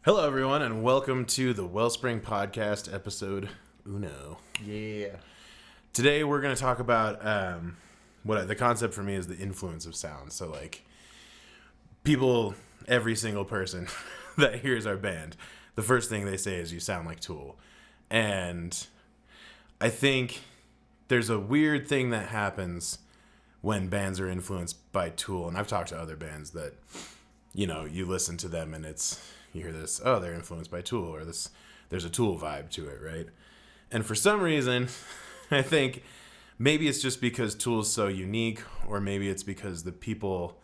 Hello, everyone, and welcome to the Wellspring Podcast, episode uno. Yeah. Today, we're going to talk about the concept for me is the influence of sound. So, like, people, every single person that hears our band, the first thing they say is, "You sound like Tool." And I think there's a weird thing that happens when bands are influenced by Tool. And I've talked to other bands that, you listen to them and you hear this, oh, they're influenced by Tool, or there's a Tool vibe to it, right? And for some reason, I think maybe it's just because Tool's so unique, or maybe it's because the people,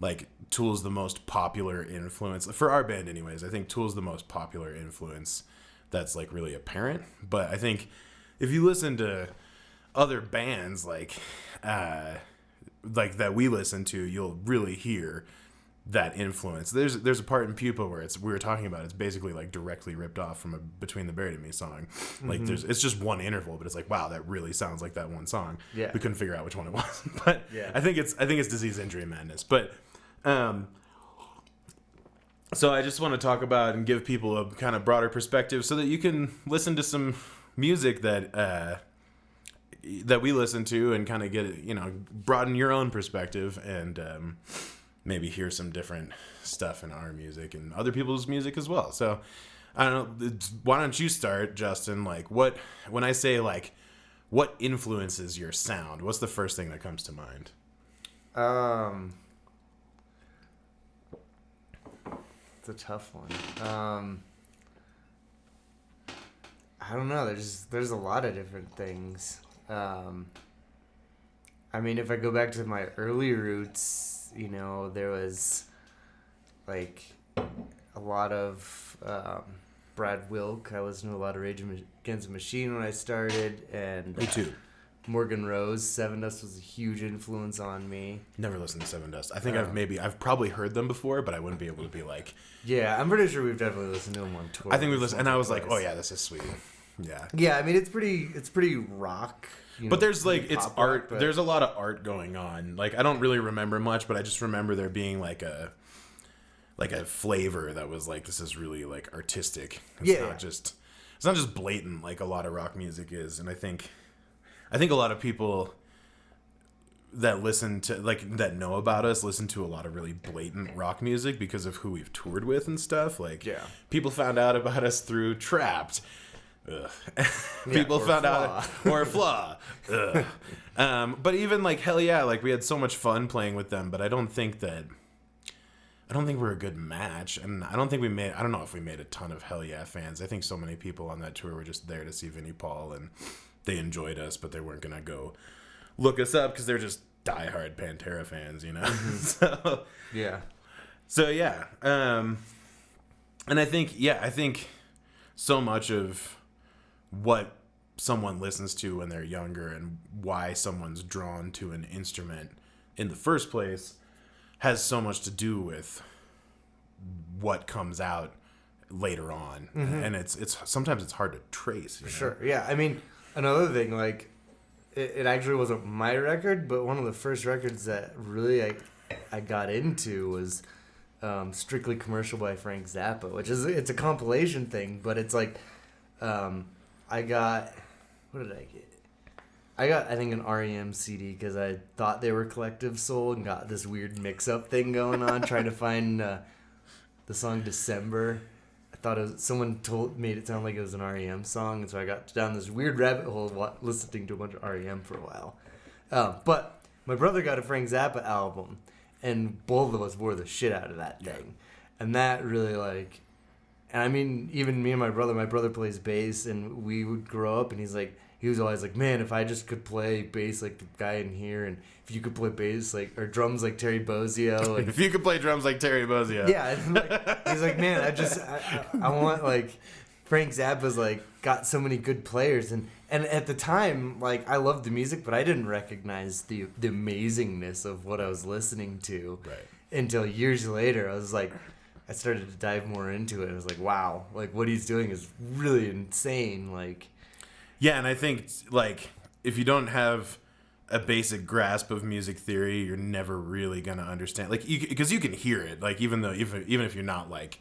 like, Tool's the most popular influence. For our band anyways, I think Tool's the most popular influence that's, like, really apparent. But I think if you listen to other bands, like that we listen to, you'll really hear that influence. There's a part in Pupa where we were talking about, it's basically like directly ripped off from a Between the Buried and Me song. Like it's just one interval, but it's like, wow, that really sounds like that one song. Yeah. We couldn't figure out which one it was. But yeah. I think it's Disease, Injury, and Madness. But so I just want to talk about and give people a kind of broader perspective so that you can listen to some music that we listen to and kind of get broaden your own perspective and maybe hear some different stuff in our music and other people's music as well. So, I don't know, why don't you start, Justin? Like, when I say, like, what influences your sound, what's the first thing that comes to mind? It's a tough one. I don't know. There's a lot of different things. I mean, if I go back to my early roots, there was, like, a lot of Brad Wilk. I listened to a lot of Rage Against the Machine when I started, and Me too. Morgan Rose, Seven Dust was a huge influence on me. Never listened to Seven Dust. I think I've probably heard them before, but I wouldn't be able to be like. Yeah, I'm pretty sure we've definitely listened to them on tour. I think we've listened, and I was like, oh yeah, this is sweet. Yeah. Yeah, I mean, it's pretty rock. But there's like, it's art. Rock, there's a lot of art going on. Like, I don't really remember much, but I just remember there being like a flavor that was like, this is really like artistic. It's not just blatant like a lot of rock music is. And I think a lot of people that listen to, like, that know about us listen to a lot of really blatant rock music because of who we've toured with and stuff. Like, people found out about us through Trapped. Ugh. People found out, or Flaw. Ugh. But even like, hell yeah, like, we had so much fun playing with them, but I don't think we're a good match, and I don't know if we made a ton of Hell Yeah fans. I think so many people on that tour were just there to see Vinnie Paul, and they enjoyed us, but they weren't gonna go look us up because they're just diehard Pantera fans, Mm-hmm. So yeah, and I think so much of what someone listens to when they're younger and why someone's drawn to an instrument in the first place has so much to do with what comes out later on. Mm-hmm. And it's sometimes it's hard to trace. Sure. Yeah. I mean, another thing, like, it actually wasn't my record, but one of the first records that really I got into was Strictly Commercial by Frank Zappa, which it's a compilation thing, but it's like, what did I get? I got, I think, an REM CD because I thought they were Collective Soul and got this weird mix-up thing going on, trying to find the song December. I thought someone made it sound like it was an REM song, and so I got down this weird rabbit hole listening to a bunch of REM for a while. But my brother got a Frank Zappa album, and both of us wore the shit out of that thing. And that really, like... And I mean, even me and my brother plays bass, and we would grow up, and he was always like, man, if I just could play bass like the guy in here, and if you could play bass or drums like Terry Bozzio. And, if you could play drums like Terry Bozzio. Yeah. And he's like, man, I want, like, Frank Zappa's, like, got so many good players. And at the time, like, I loved the music, but I didn't recognize the amazingness of what I was listening to. Right. Until years later. I was like... I started to dive more into it. I was like, wow, like, what he's doing is really insane. Like, yeah, and I think, like, if you don't have a basic grasp of music theory, you're never really gonna understand. Like, because you can hear it. Like, even if you're not, like,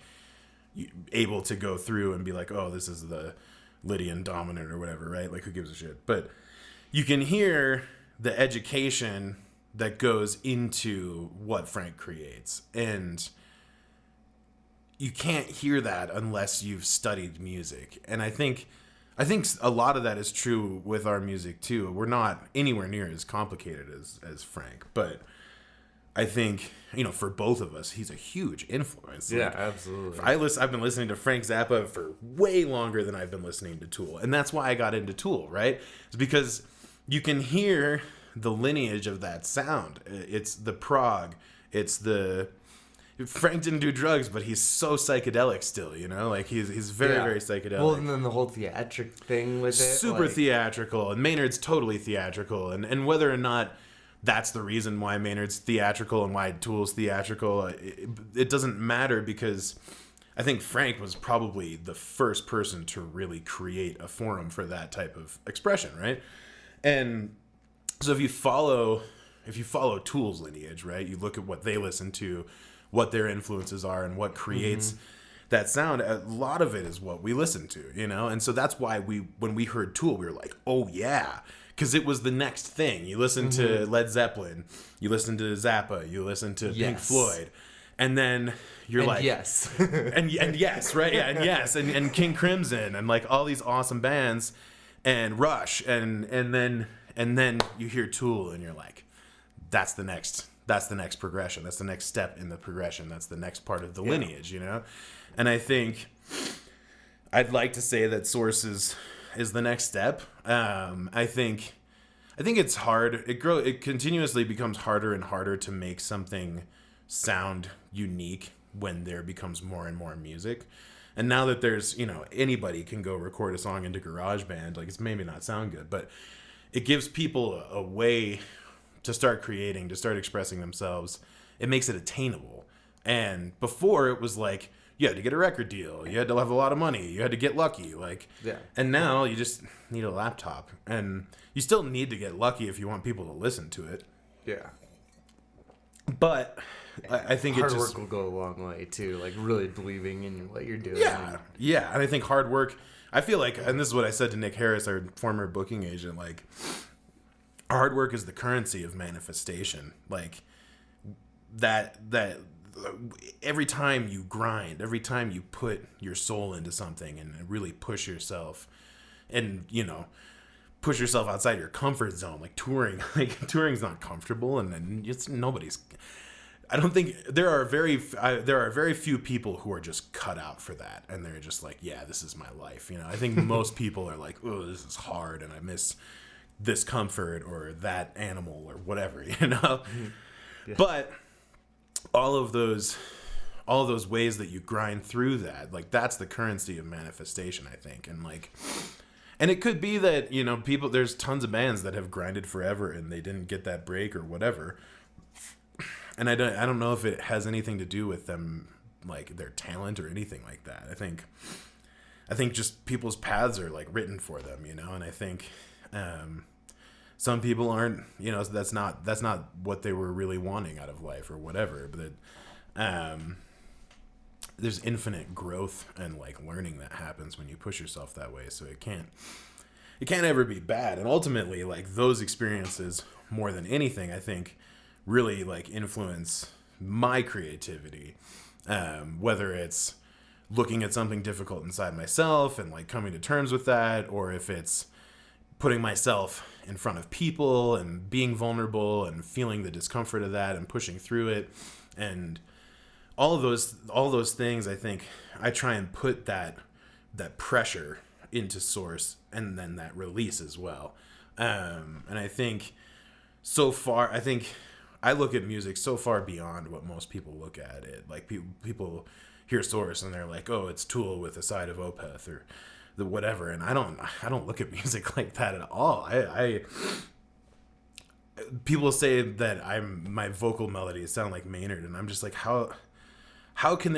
able to go through and be like, oh, this is the Lydian dominant or whatever, right? Like, who gives a shit? But you can hear the education that goes into what Frank creates. And you can't hear that unless you've studied music. And I think a lot of that is true with our music too. We're not anywhere near as complicated as Frank, but I think, for both of us, he's a huge influence. Yeah, absolutely. I've been listening to Frank Zappa for way longer than I've been listening to Tool. And that's why I got into Tool, right? It's because you can hear the lineage of that sound. It's the prog. It's the... Frank didn't do drugs, but he's so psychedelic still, Like, he's very, very psychedelic. Well, and then the whole theatric thing with it. Super theatrical. And Maynard's totally theatrical. And whether or not that's the reason why Maynard's theatrical and why Tool's theatrical, it doesn't matter, because I think Frank was probably the first person to really create a forum for that type of expression, right? And so if you follow Tool's lineage, right, you look at what they listen to, what their influences are, and what creates that sound, a lot of it is what we listen to, And so that's why when we heard Tool, we were like, oh yeah, because it was the next thing. You listen to Led Zeppelin, you listen to Zappa, you listen to Pink Floyd, and then you're like, yes, and yes, right, yeah, and yes, and King Crimson, and like all these awesome bands, and Rush, and then you hear Tool, and you're like, that's the next progression. That's the next step in the progression. That's the next part of the lineage, And I think I'd like to say that Source is the next step. I think it's hard. It continuously becomes harder and harder to make something sound unique when there becomes more and more music. And now that there's, anybody can go record a song into GarageBand, like, it's maybe not sound good, but it gives people a way to start creating, to start expressing themselves. It makes it attainable. And before, it was like, you had to get a record deal, you had to have a lot of money, you had to get lucky, and now you just need a laptop. And you still need to get lucky if you want people to listen to it. Yeah. But I think hard work will go a long way too, like really believing in what you're doing. Yeah. And I think hard work, I feel like, and this is what I said to Nick Harris, our former booking agent, like, hard work is the currency of manifestation. Like, that every time you grind, every time you put your soul into something and really push yourself, and push yourself outside your comfort zone, like touring's not comfortable, and it's nobody's. I don't think there are very few people who are just cut out for that, and they're just like, yeah, this is my life. I think most people are like, oh, this is hard, and I miss this comfort or that animal or whatever, Yeah. But all of those ways that you grind through that, like, that's the currency of manifestation, I think. And it could be that, people, there's tons of bands that have grinded forever and they didn't get that break or whatever. And I don't know if it has anything to do with them, like, their talent or anything like that. I think just people's paths are, like, written for them, and I think some people aren't, that's not what they were really wanting out of life or whatever. But there's infinite growth and, like, learning that happens when you push yourself that way. So it can't ever be bad. And ultimately, like, those experiences more than anything, I think, really, like, influence my creativity. Whether it's looking at something difficult inside myself and, like, coming to terms with that, or if it's putting myself in front of people and being vulnerable and feeling the discomfort of that and pushing through it, and all those things. I think I try and put that pressure into Source, and then that release as well. And I think so far, I look at music so far beyond what most people look at it. Like, people hear Source and they're like, oh, it's Tool with a side of Opeth or the whatever. And I don't look at music like that at all. People say that my vocal melodies sound like Maynard, and I'm just like, how can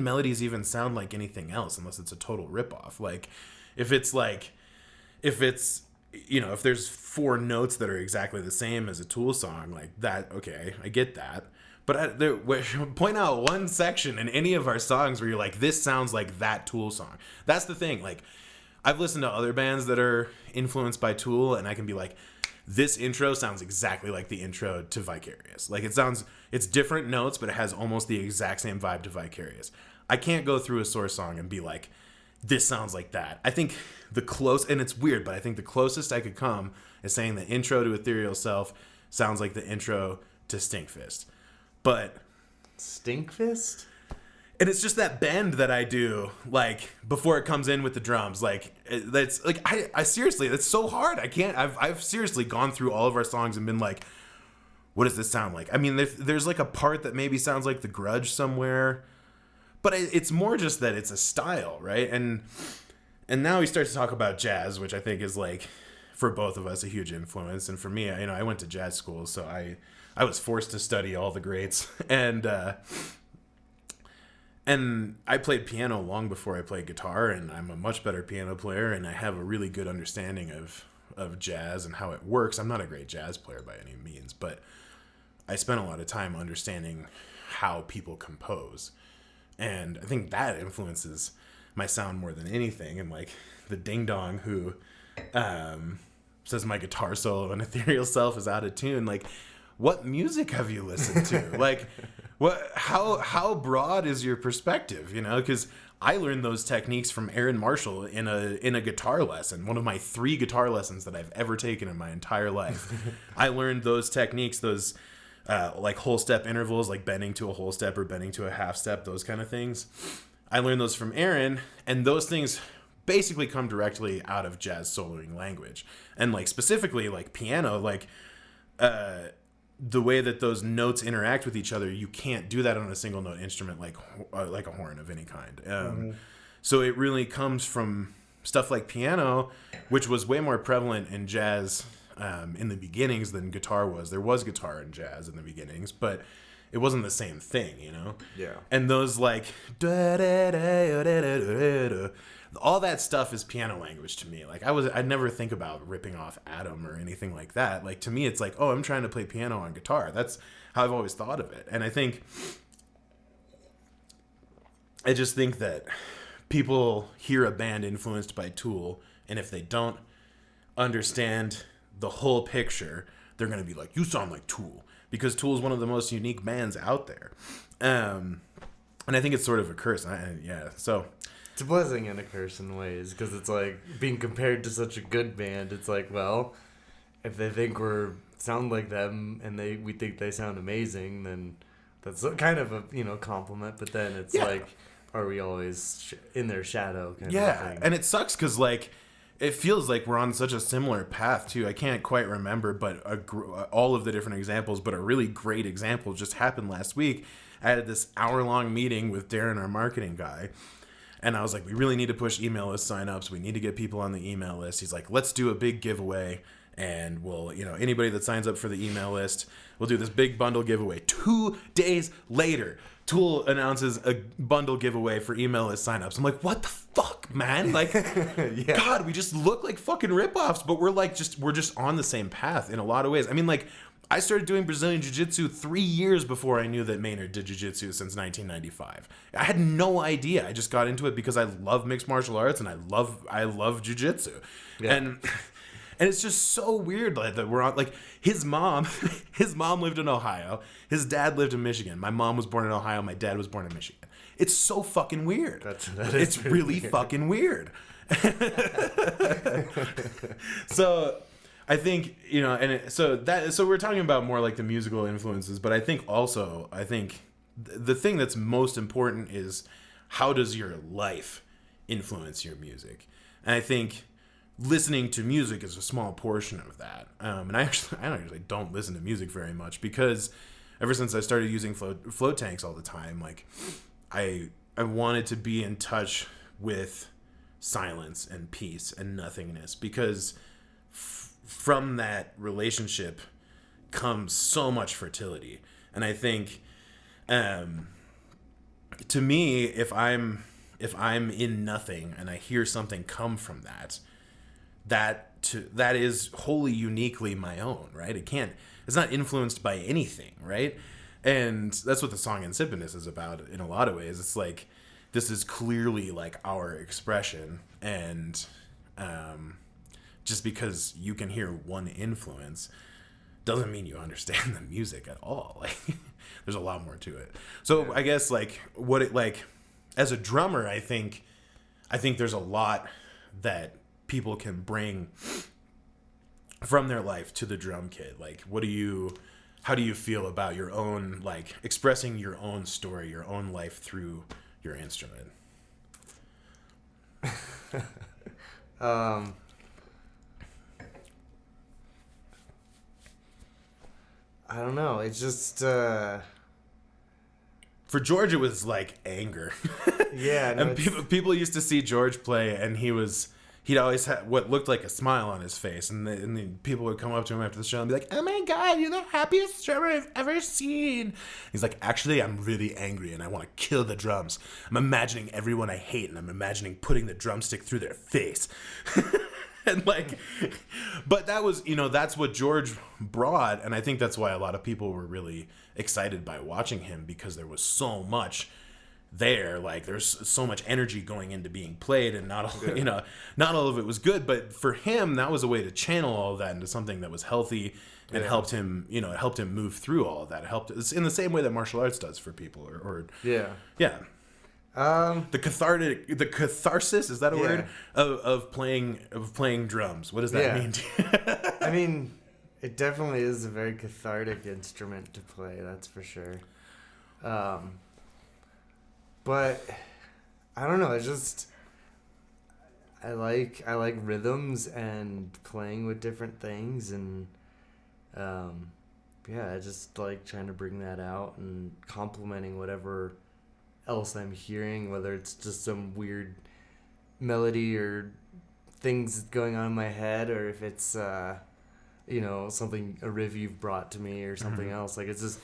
melodies even sound like anything else unless it's a total ripoff? Like, if there's 4 notes that are exactly the same as a Tool song, like that, okay, I get that. But point out one section in any of our songs where you're like, this sounds like that Tool song. That's the thing. Like, I've listened to other bands that are influenced by Tool, and I can be like, this intro sounds exactly like the intro to Vicarious. Like, it's different notes, but it has almost the exact same vibe to Vicarious. I can't go through a Source song and be like, this sounds like that. I think and it's weird, but I think the closest I could come is saying the intro to Ethereal Self sounds like the intro to Stinkfist. But Stinkfist? And it's just that bend that I do, like, before it comes in with the drums. Like, that's, like, I seriously, that's so hard. I've seriously gone through all of our songs and been like, what does this sound like? I mean, there's like a part that maybe sounds like The Grudge somewhere, but it's more just that it's a style, right? And now we start to talk about jazz, which I think is, like, for both of us, a huge influence. And for me, I went to jazz school, so I was forced to study all the greats. And I played piano long before I played guitar, and I'm a much better piano player, and I have a really good understanding of jazz and how it works. I'm not a great jazz player by any means, but I spent a lot of time understanding how people compose. And I think that influences my sound more than anything. And, like, the ding-dong who says my guitar solo on Ethereal Self is out of tune, like, what music have you listened to? Like, how broad is your perspective, you know? Because I learned those techniques from Aaron Marshall in a guitar lesson, one of my 3 guitar lessons that I've ever taken in my entire life. I learned those techniques, those like whole step intervals, like bending to a whole step or bending to a half step, those kind of things. I learned those from Aaron, and those things basically come directly out of jazz soloing language. And, like, specifically, like, piano, like, the way that those notes interact with each other, you can't do that on a single note instrument like a horn of any kind. So it really comes from stuff like piano, which was way more prevalent in jazz in the beginnings than guitar was. There was guitar in jazz in the beginnings, but it wasn't the same thing, you know? Yeah. And those, like, all that stuff is piano language to me. Like, I'd never think about ripping off Adam or anything like that. Like, to me, it's like, oh, I'm trying to play piano on guitar. That's how I've always thought of it. And I just think that people hear a band influenced by Tool, and if they don't understand the whole picture, they're going to be like, you sound like Tool. Because Tool is one of the most unique bands out there. And I think it's sort of a curse. So it's a blessing and a curse in ways, because it's like being compared to such a good band. It's like, well, if they think we're sound like them and we think they sound amazing, then that's kind of a compliment. But then it's like, are we always in their shadow? Kind of thing. Yeah, and it sucks because, like, it feels like we're on such a similar path too. I can't quite remember, but all of the different examples, but a really great example just happened last week. I had this hour-long meeting with Darren, our marketing guy. And I was like, we really need to push email list signups. We need to get people on the email list. He's like, let's do a big giveaway. And we'll, anybody that signs up for the email list, we'll do this big bundle giveaway. 2 days later, Tool announces a bundle giveaway for email list signups. I'm like, what the fuck, man? Like, yeah. God, we just look like fucking ripoffs, but we're just on the same path in a lot of ways. I mean, like, I started doing Brazilian Jiu-Jitsu 3 years before I knew that Maynard did Jiu-Jitsu since 1995. I had no idea. I just got into it because I love mixed martial arts and I love Jiu-Jitsu. Yeah. And it's just so weird that we're on, like, his mom lived in Ohio. His dad lived in Michigan. My mom was born in Ohio. My dad was born in Michigan. It's so fucking weird. It's really weird. Fucking weird. So I think, so we're talking about more like the musical influences, but I think the thing that's most important is how does your life influence your music? And I think listening to music is a small portion of that. And I actually don't listen to music very much because ever since I started using float tanks all the time, like I wanted to be in touch with silence and peace and nothingness, because from that relationship comes so much fertility. And I think to me, if I'm in nothing and I hear something come from that is wholly uniquely my own, right? It's not influenced by anything, right? And that's what the song Insipidness is about in a lot of ways. It's like, this is clearly like our expression, and just because you can hear one influence doesn't mean you understand the music at all. Like, there's a lot more to it. So I guess like as a drummer, I think there's a lot that people can bring from their life to the drum kit. Like, how do you feel about your own, like, expressing your own story, your own life through your instrument? I don't know. It's just For George, it was like anger. Yeah, no, and people used to see George play, and he'd always had what looked like a smile on his face, and then people would come up to him after the show and be like, "Oh my God, you're the happiest drummer I've ever seen." He's like, "Actually, I'm really angry, and I want to kill the drums. I'm imagining everyone I hate, and I'm imagining putting the drumstick through their face." And like, but that was, that's what George brought, and I think that's why a lot of people were really excited by watching him, because there was so much there. Like, there's so much energy going into being played, and not all of it was good, but for him, that was a way to channel all of that into something that was healthy and helped him, it helped him move through all of that. It's in the same way that martial arts does for people, or the catharsis, is that a word, of playing drums? What does that mean to you? I mean, it definitely is a very cathartic instrument to play, that's for sure. But I don't know, it's just I like rhythms and playing with different things, and I just like trying to bring that out and complementing whatever else I'm hearing, whether it's just some weird melody or things going on in my head, or if it's something, a riff you've brought to me, or something else. Like, it's just,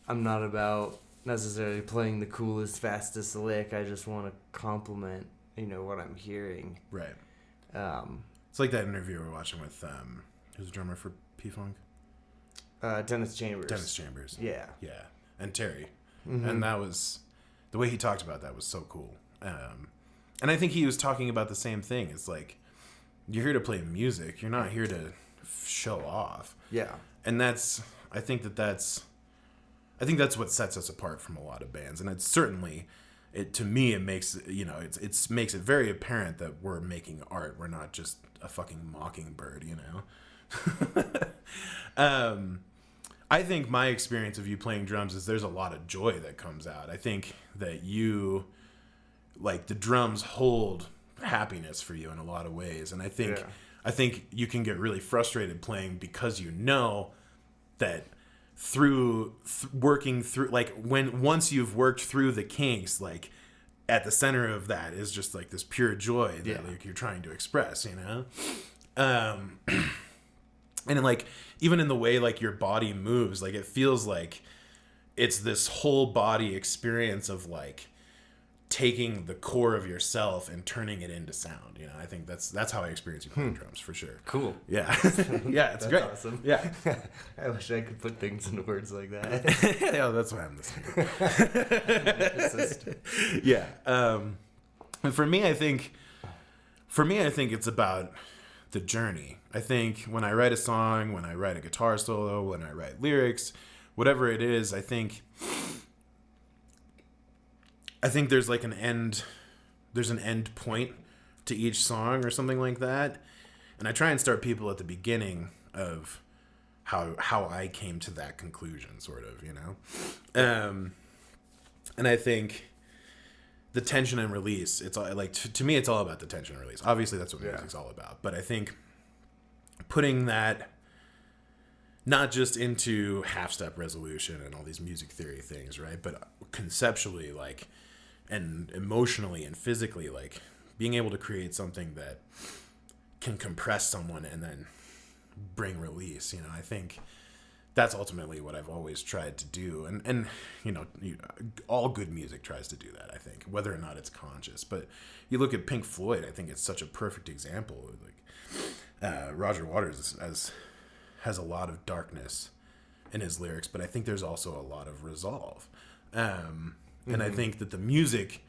I'm not about necessarily playing the coolest, fastest lick. I just want to complement what I'm hearing. Right. It's like that interview we were watching with who's the drummer for P-Funk? Dennis Chambers. Yeah, and Terry. And that was, the way he talked about that was so cool. And I think he was talking about the same thing. It's like, you're here to play music. You're not here to show off. Yeah. And I think that's what sets us apart from a lot of bands. And it's certainly, to me, it makes, it makes it very apparent that we're making art. We're not just a fucking mockingbird, I think my experience of you playing drums is there's a lot of joy that comes out. I think that the drums hold happiness for you in a lot of ways. And I think you can get really frustrated playing, because that working through, like, once you've worked through the kinks, like, at the center of that is just like this pure joy that like you're trying to express, and like, even in the way like your body moves, like, it feels like it's this whole body experience of like taking the core of yourself and turning it into sound. I think that's how I experience you playing drums, for sure. Cool. Yeah. Yeah, it's great. Awesome. Yeah. I wish I could put things into words like that. Yeah, that's why I'm listening. Yeah. And for me, I think it's about the journey. I think when I write a song, when I write a guitar solo, when I write lyrics, whatever it is, I think there's like an end point to each song or something like that. And I try and start people at the beginning of how I came to that conclusion, sort of, and I think the tension and release, it's all like, to me, it's all about the tension and release. Obviously that's what music's all about, but I think putting that not just into half-step resolution and all these music theory things, right, but conceptually, like, and emotionally and physically, like, being able to create something that can compress someone and then bring release, I think that's ultimately what I've always tried to do. And all good music tries to do that, I think, whether or not it's conscious. But you look at Pink Floyd, I think it's such a perfect example. Like, Roger Waters has a lot of darkness in his lyrics, but I think there's also a lot of resolve. And I think that the music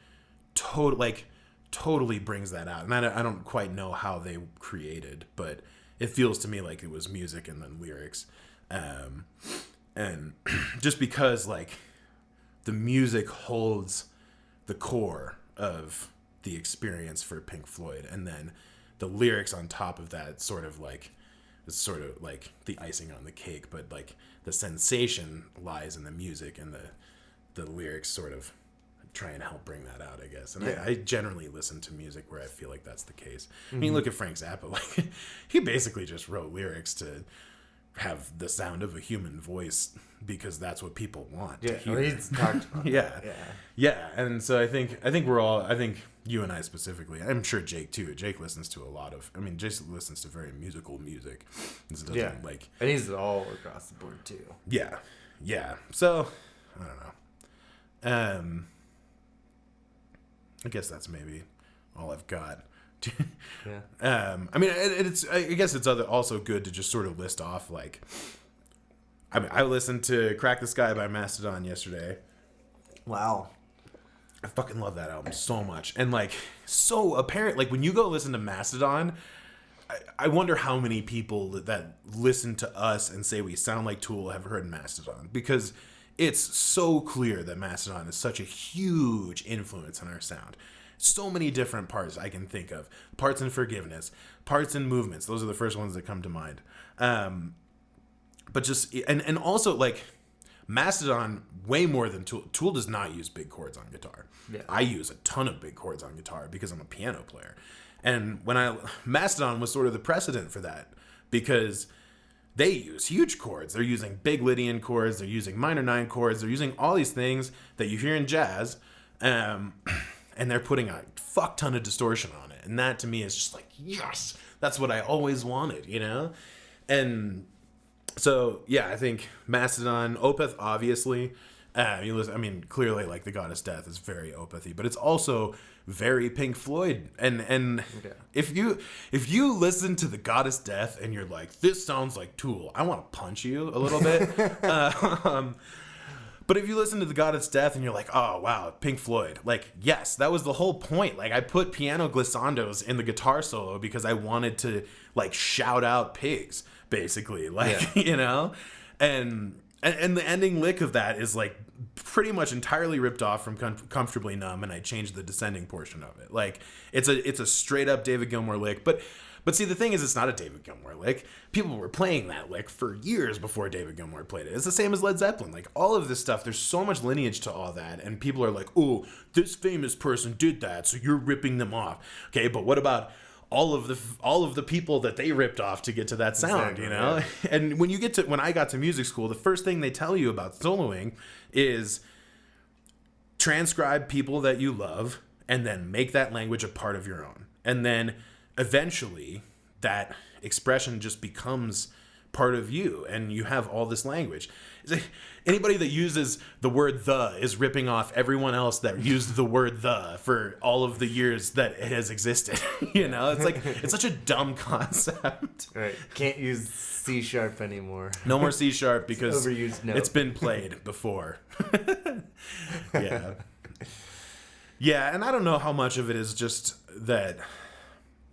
totally brings that out. And I don't quite know how they created, but it feels to me like it was music and then lyrics. And just because like the music holds the core of the experience for Pink Floyd, and then the lyrics on top of that sort of like the icing on the cake, but like the sensation lies in the music, and the lyrics sort of try and help bring that out, I guess. And I generally listen to music where I feel like that's the case. I mean, look at Frank Zappa. Like, he basically just wrote lyrics to have the sound of a human voice because that's what people want to hear. He's talked about Yeah. And so I think you and I specifically, I'm sure Jake too. Jake listens to Jake listens to very musical music. And he's all across the board too. Yeah. So, I don't know. I guess that's maybe all I've got. I guess it's also good to just sort of list off, like, I listened to Crack the Sky by Mastodon yesterday. Wow. I fucking love that album so much. And like, so apparent, like when you go listen to Mastodon, I wonder how many people that listen to us and say we sound like Tool have heard Mastodon, because it's so clear that Mastodon is such a huge influence on our sound. So many different parts I can think of. Parts in Forgiveness, parts in Movements. Those are the first ones that come to mind. But just, and also like Mastodon, way more than Tool. Tool does not use big chords on guitar. Yeah. I use a ton of big chords on guitar because I'm a piano player. And Mastodon was sort of the precedent for that, because they use huge chords. They're using big Lydian chords. They're using minor 9 chords. They're using all these things that you hear in jazz. And they're putting a fuck ton of distortion on it. And that to me is just like, yes, that's what I always wanted, you know? And so, yeah, I think Mastodon, Opeth, obviously. Clearly, like, The Goddess Death is very Opeth-y, but it's also very Pink Floyd. And if you listen to The Goddess Death and you're like, this sounds like Tool, I want to punch you a little bit. But if you listen to The Goddess Death and you're like, oh, wow, Pink Floyd, like, yes, that was the whole point. Like, I put piano glissandos in the guitar solo because I wanted to, like, shout out pigs, basically. Like, you know? And the ending lick of that is, like, pretty much entirely ripped off from Comfortably Numb, and I changed the descending portion of it. Like, it's a straight-up David Gilmour lick, But see, the thing is, it's not a David Gilmour lick. People were playing that lick for years before David Gilmour played it. It's the same as Led Zeppelin. Like, all of this stuff, there's so much lineage to all that, and people are like, oh, this famous person did that, so you're ripping them off. Okay, but what about all of the people that they ripped off to get to that sound, you know? Yeah. And when I got to music school, the first thing they tell you about soloing is transcribe people that you love and then make that language a part of your own. And then eventually that expression just becomes part of you, and you have all this language. Anybody that uses the word the is ripping off everyone else that used the word the for all of the years that it has existed. You know, it's like, it's such a dumb concept. Right. Can't use C# anymore. No more C# because it's overused note. It's been played before. Yeah. Yeah, and I don't know how much of it is just that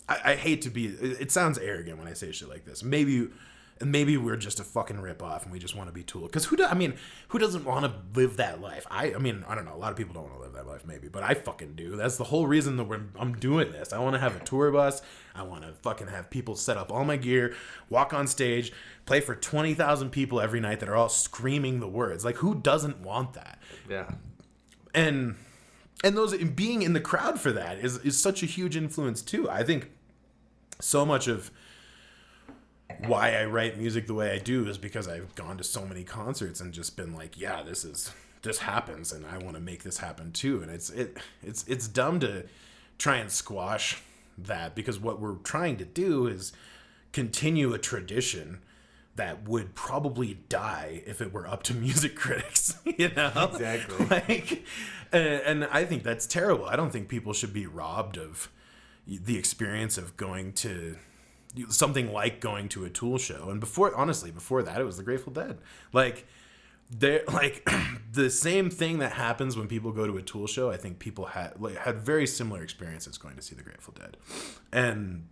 I hate to be, it sounds arrogant when I say shit like this. Maybe we're just a fucking rip-off and we just want to be Tool. Because who doesn't want to live that life? I don't know. A lot of people don't want to live that life, maybe. But I fucking do. That's the whole reason that I'm doing this. I want to have a tour bus. I want to fucking have people set up all my gear, walk on stage, play for 20,000 people every night that are all screaming the words. Like, who doesn't want that? Yeah. And those being in the crowd for that is such a huge influence, too. I think so much of why I write music the way I do is because I've gone to so many concerts and just been like, yeah, this happens, and I want to make this happen too. And it's dumb to try and squash that, because what we're trying to do is continue a tradition that would probably die if it were up to music critics, you know? Exactly. Like, and I think that's terrible. I don't think people should be robbed of the experience of going to something like going to a Tool show. And before that, it was the Grateful Dead. Like, they're like the same thing that happens when people go to a Tool show. I think people had very similar experiences going to see the Grateful Dead, and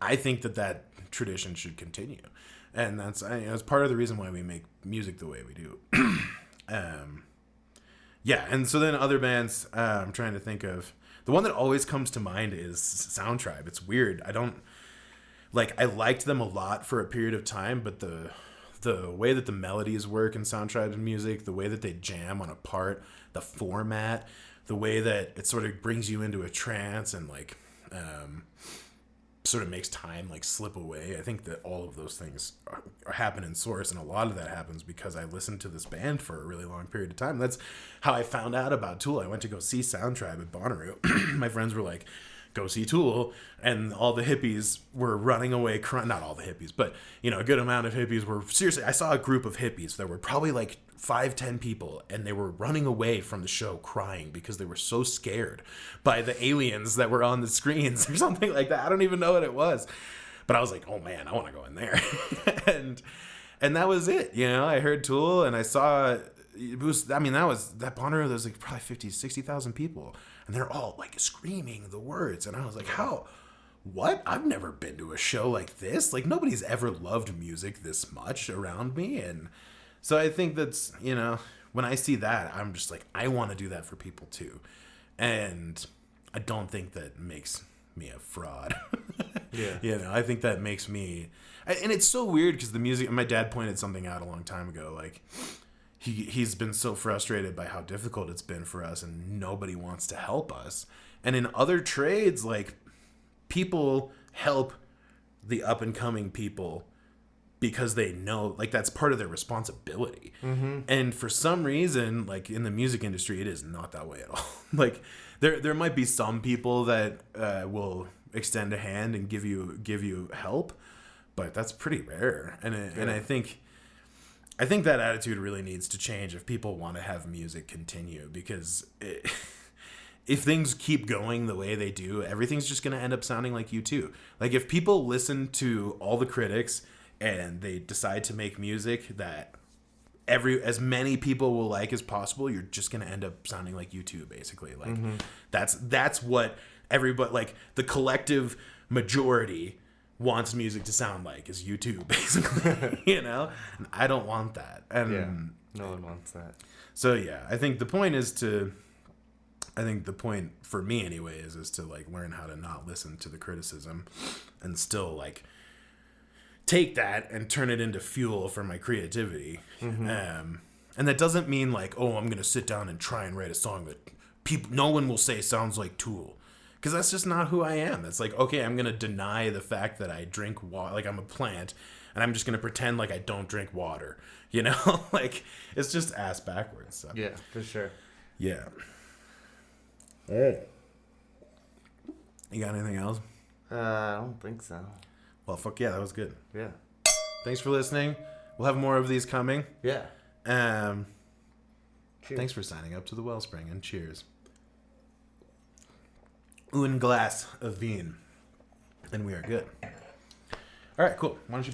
I think that tradition should continue, and that's part of the reason why we make music the way we do. Yeah, and so then other bands, I'm trying to think of. The one that always comes to mind is Soundtribe. It's weird. I liked them a lot for a period of time, but the way that the melodies work in Soundtribe's music, the way that they jam on a part, the format, the way that it sort of brings you into a trance and like sort of makes time like slip away. I think that all of those things happen in Source, and a lot of that happens because I listened to this band for a really long period of time. That's how I found out about Tool. I went to go see Soundtribe at Bonnaroo. My friends were like, go see Tool, and all the hippies were running away crying. Not all the hippies, but a good amount of hippies were seriously. I saw a group of hippies that were probably like 5-10 people, and they were running away from the show crying because they were so scared by the aliens that were on the screens or something like that. I don't even know what it was, but I was like, oh man, I want to go in there. and that was it. I heard Tool, and I saw it was, that Bonnaroo, there was like probably 50, 60,000 people, and they're all like screaming the words. And I was like, what? I've never been to a show like this. Like, nobody's ever loved music this much around me. And so I think that's, when I see that, I'm just like, I want to do that for people too. And I don't think that makes me a fraud. Yeah. I think that makes me, and it's so weird because the music, my dad pointed something out a long time ago. Like, he's been so frustrated by how difficult it's been for us, and nobody wants to help us. And in other trades, like, people help the up and coming people because they know, like, that's part of their responsibility. Mm-hmm. And for some reason, like, in the music industry, it is not that way at all. Like, there might be some people that will extend a hand and give you help, but that's pretty rare. And I think that attitude really needs to change if people want to have music continue, because if things keep going the way they do, everything's just going to end up sounding like U2. Like, if people listen to all the critics and they decide to make music that as many people will like as possible, you're just going to end up sounding like U2, basically. Like, that's what everybody, like, the collective majority wants music to sound like, is U2, basically. And I don't want that. And no one wants that. So yeah, I think the point for me anyway is to like learn how to not listen to the criticism and still like take that and turn it into fuel for my creativity. Mm-hmm. And that doesn't mean like, oh, I'm going to sit down and try and write a song that no one will say sounds like Tool. Because that's just not who I am. That's like, okay, I'm going to deny the fact that I drink water. Like, I'm a plant, and I'm just going to pretend like I don't drink water. Like, it's just ass backwards. So. Yeah, for sure. Yeah. Hey. You got anything else? I don't think so. Well, fuck yeah, that was good. Yeah. Thanks for listening. We'll have more of these coming. Yeah. Thanks for signing up to the Wellspring, and cheers. Un glass of vin, and we are good. All right, cool. Why don't you